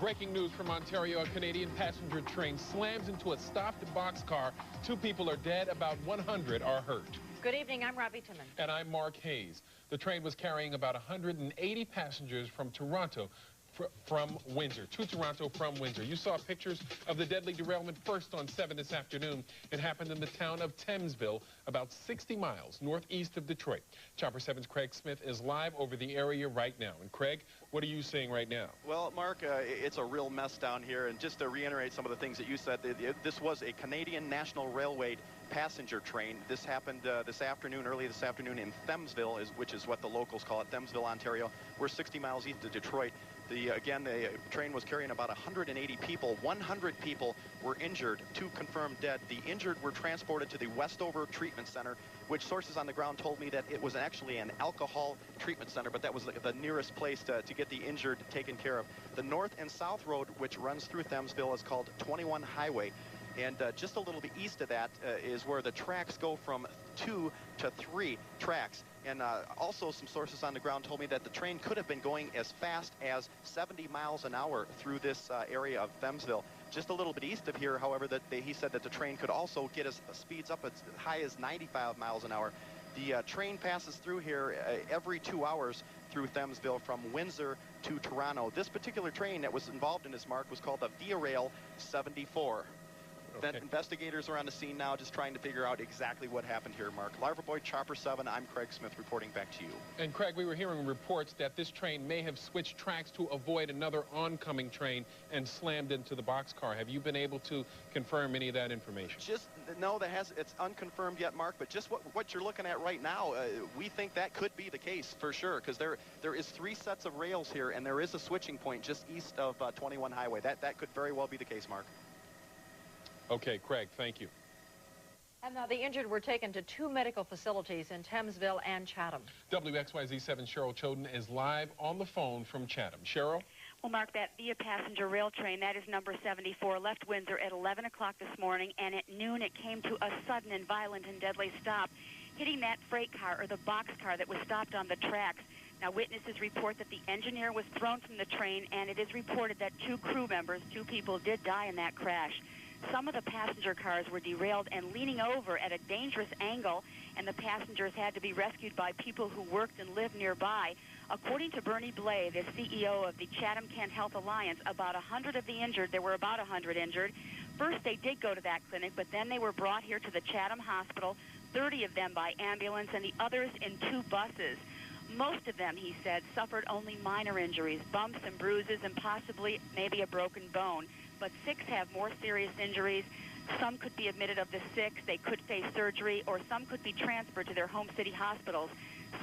Breaking news from Ontario, a Canadian passenger train slams into a stopped boxcar. 2 people are dead, about 100 are hurt. Good evening, I'm Robbie Timmon. And I'm Mark Hayes. The train was carrying about 180 passengers from Toronto from Windsor, to Toronto from Windsor. You saw pictures of the deadly derailment first on 7 this afternoon. It happened in the town of Thamesville, about 60 miles northeast of Detroit. Chopper 7's Craig Smith is live over the area right now. And Craig, what are you seeing right now? Well, Mark, it's a real mess down here. And just to reiterate some of the things that you said, this was a Canadian National Railway passenger train. This happened early this afternoon in Thamesville, which is what the locals call it, Thamesville, Ontario. We're 60 miles east of Detroit. Again, the train was carrying about 180 people. 100 people were injured, 2 confirmed dead. The injured were transported to the Westover Treatment Center, which sources on the ground told me that it was actually an alcohol treatment center, but that was the nearest place to get the injured taken care of. The north and south road, which runs through Thamesville, is called 21 Highway. And just a little bit east of that is where the tracks go from 2 to 3 tracks. And also some sources on the ground told me that the train could have been going as fast as 70 miles an hour through this area of Thamesville. Just a little bit east of here, however, he said that the train could also get speeds up as high as 95 miles an hour. The train passes through here every 2 hours through Thamesville from Windsor to Toronto. This particular train that was involved in this, Mark, was called the Via Rail 74. Okay. Investigators are on the scene now just trying to figure out exactly what happened here, Mark. Larva Boy, Chopper 7, I'm Craig Smith reporting back to you. And Craig, we were hearing reports that this train may have switched tracks to avoid another oncoming train and slammed into the boxcar. Have you been able to confirm any of that information? No, it's unconfirmed yet, Mark, but just what you're looking at right now, we think that could be the case for sure, because there is 3 sets of rails here, and there is a switching point just east of 21 Highway. That could very well be the case, Mark. Okay, Craig, thank you. And now the injured were taken to 2 medical facilities in Thamesville and Chatham. WXYZ-7 Cheryl Choden is live on the phone from Chatham. Cheryl? Well, Mark, that Via passenger rail train, that is number 74, left Windsor at 11 o'clock this morning, and at noon it came to a sudden and violent and deadly stop, hitting that freight car, or the boxcar that was stopped on the tracks. Now, witnesses report that the engineer was thrown from the train, and it is reported that 2 crew members, 2 people, did die in that crash. Some of the passenger cars were derailed and leaning over at a dangerous angle, and the passengers had to be rescued by people who worked and lived nearby. According to Bernie Blay, the CEO of the Chatham-Kent Health Alliance, about 100 of the injured, there were about 100 injured. First, they did go to that clinic, but then they were brought here to the Chatham Hospital, 30 of them by ambulance, and the others in 2 buses. Most of them, he said, suffered only minor injuries, bumps and bruises, and possibly maybe a broken bone. But 6 have more serious injuries. Some could be admitted of the 6. They could face surgery, or some could be transferred to their home city hospitals.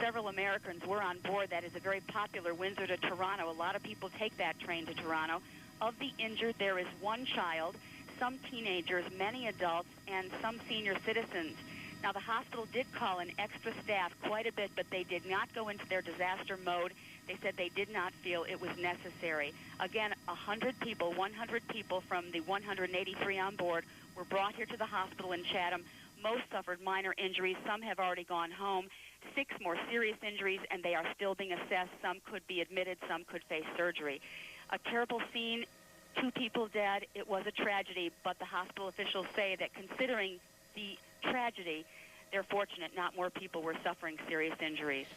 Several Americans were on board. That is a very popular Windsor to Toronto. A lot of people take that train to Toronto. Of the injured, there is 1 child, some teenagers, many adults, and some senior citizens. Now, the hospital did call in extra staff quite a bit, but they did not go into their disaster mode. They said they did not feel it was necessary. Again, 100 people, 100 people from the 183 on board were brought here to the hospital in Chatham. Most suffered minor injuries. Some have already gone home. 6 more serious injuries, and they are still being assessed. Some could be admitted. Some could face surgery. A terrible scene, 2 people dead. It was a tragedy, but the hospital officials say that considering the tragedy, they're fortunate not more people were suffering serious injuries.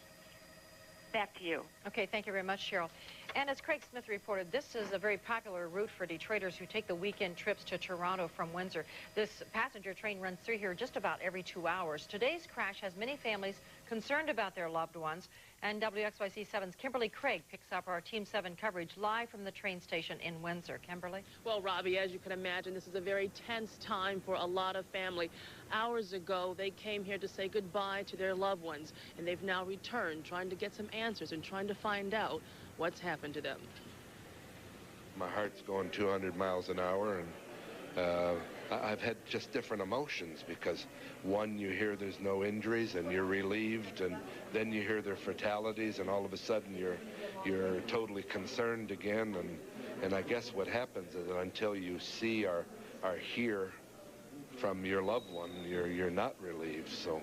Back to you. Okay, thank you very much, Cheryl. And as Craig Smith reported, this is a very popular route for Detroiters who take the weekend trips to Toronto from Windsor. This passenger train runs through here just about every 2 hours. Today's crash has many families concerned about their loved ones, and WXYZ-7's Kimberly Craig picks up our Team 7 coverage live from the train station in Windsor. Kimberly? Well, Robbie, as you can imagine, this is a very tense time for a lot of family. Hours ago, they came here to say goodbye to their loved ones, and they've now returned, trying to get some answers and trying to find out what's happened to them. My heart's going 200 miles an hour, and I've had just different emotions because, one, you hear there's no injuries and you're relieved, and then you hear their fatalities, and all of a sudden you're totally concerned again. And I guess what happens is that until you see or hear from your loved one, you're not relieved. So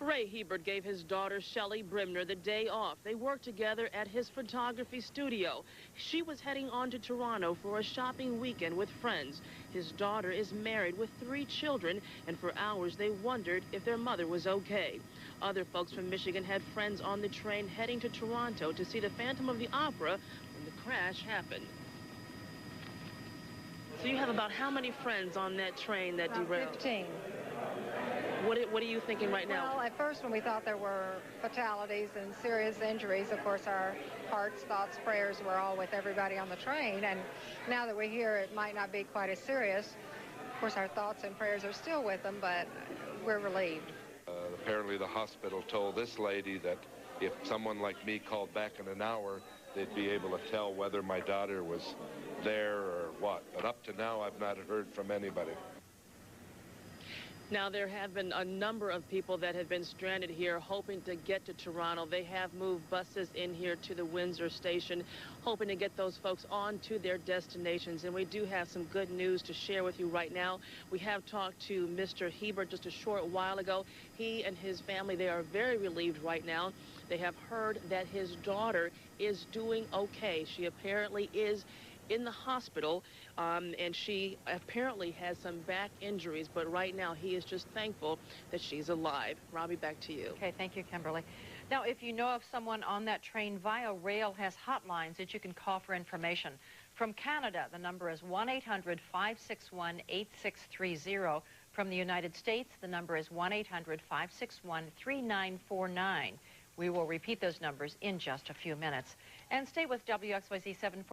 Ray Hebert gave his daughter Shelley Brimner the day off. They worked together at his photography studio. She was heading on to Toronto for a shopping weekend with friends. His daughter is married with 3 children, and for hours they wondered if their mother was okay. Other folks from Michigan had friends on the train heading to Toronto to see the Phantom of the Opera when the crash happened. So you have about how many friends on that train that derailed? 15. What are you thinking right now? Well, at first when we thought there were fatalities and serious injuries, of course our hearts, thoughts, prayers were all with everybody on the train. And now that we hear it might not be quite as serious, of course our thoughts and prayers are still with them, but we're relieved. Apparently the hospital told this lady that if someone like me called back in an hour, they'd be able to tell whether my daughter was there or what. But up to now, I've not heard from anybody. Now, there have been a number of people that have been stranded here hoping to get to Toronto. They have moved buses in here to the Windsor station, hoping to get those folks on to their destinations. And we do have some good news to share with you right now. We have talked to Mr. Hebert just a short while ago. He and his family, they are very relieved right now. They have heard that his daughter is doing okay. She apparently is in the hospital, and she apparently has some back injuries, but right now he is just thankful that she's alive. Robbie, back to you. Okay, thank you, Kimberly. Now, if you know of someone on that train, Via Rail has hotlines that you can call for information. From Canada, the number is 1-800-561-8630. From the United States, the number is 1-800-561-3949. We will repeat those numbers in just a few minutes. And stay with WXYZ 740.